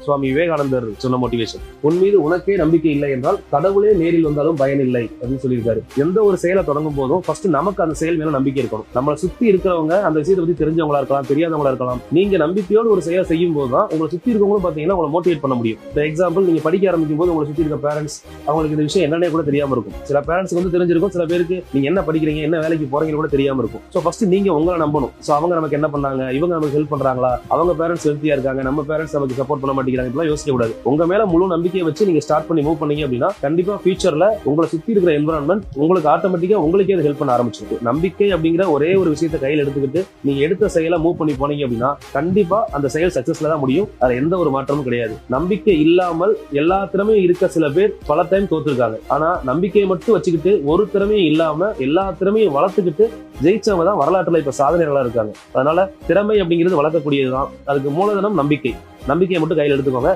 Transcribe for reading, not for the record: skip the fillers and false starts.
சுவாமி விவேகானந்தர் சொன்ன மோட்டிவேஷன். உன் மீது உனக்கே நம்பிக்கை இல்லை என்றால் கடவுளே நேரில் வந்தாலும் பயன் இல்லை அப்படின்னு சொல்லியிருக்காரு. எந்த ஒரு செயலை தொடங்கும் போதும் ஃபர்ஸ்ட் நமக்கு அந்த செயல் மேல நம்பிக்கை இருக்கணும். நம்மளை சுத்தி இருக்கிறவங்க அந்த விஷயத்தை பத்தி தெரிஞ்சவங்களா இருக்கலாம், தெரியாதவங்களா இருக்கலாம். நீங்க நம்பிக்கையோடு ஒரு செயலை செய்யும் போதுதான் உங்களை சுத்தி இருக்கவங்களும் பாத்தீங்கன்னா உங்களை மோட்டிவேட் பண்ண முடியும். ஃபார் எக்ஸாம்பிள், நீங்க படிக்க ஆரம்பிக்கும் போது உங்களை சுத்தி இருக்க பேரண்ட்ஸ் அவங்களுக்கு இந்த விஷயம் என்னன்னே கூட தெரியாம இருக்கும். சில பேரண்ட்ஸ்க்கு வந்து தெரிஞ்சிருக்கும், சில பேருக்கு நீங்க என்ன படிக்கிறீங்க, என்ன வேலைக்கு போறீங்க கூட தெரியாம இருக்கும். சோ ஃபர்ஸ்ட் நீங்க உங்களை நம்பணும். சோ அவங்க நமக்கு என்ன பண்ணாங்க, இவங்க நமக்கு ஹெல்ப் பண்றாங்களா, அவங்க பேரண்ட்ஸ் ஹெல்த்தியா இருக்காங்க, நம்ம பேரண்ட்ஸ் நமக்கு சப்போர்ட் பண்ண மாட்டேங்கிறாங்க, இப்பெல்லாம் யோசிக்க கூடாது. உங்க மேல முழு நம்பிக்கையை வச்சு நீங்க ஸ்டார்ட் பண்ணி மூவ் பண்ணீங்க அப்படின்னா கண்டிப்பா ஃபியூச்சர்ல உங்களை சுத்தி இருக்கிற என்விரான்மெண்ட் உங்களுக்கு ஆட்டோமேட்டிக்கா உங்களுக்கே அது ஹெல்ப் பண்ண ஆரம்பிச்சிருக்கு. நம்பிக்கை அப்படிங்கிற ஒரே ஒரு விஷயத்தை கையில் எடுத்துக்கிட்டு நீங்க எடுத்த செயலை மூவ் பண்ணி போனீங்க அப்படின்னா கண்டிப்பா அந்த செயல் சக்சஸ்ல தான் முடியும். அது எந்த ஒரு மாற்றமும் கிடையாது. நம்பிக்கை இல்லாமல் எல்லா திறமையும் இருக்க சில பேர் பல டைம் தோத்துருக்காங்க. ஆனா நம்பிக்கையை மட்டும் வச்சுக்கிட்டு ஒரு திறமையும் இல்லாம எல்லா திறமையும் வளர்த்துக்கிட்டு ஜெயிச்சவங்க தான் வரலாற்றுல இப்ப சாதனைகளா இருக்காங்க. அதனால திறமை அப்படிங்கிறது வளர்க்கக்கூடியதுதான். அதுக்கு மூலதனம் நம்பிக்கை. நம்பிக்கையை மட்டும் கையில் எடுத்துக்கோங்க.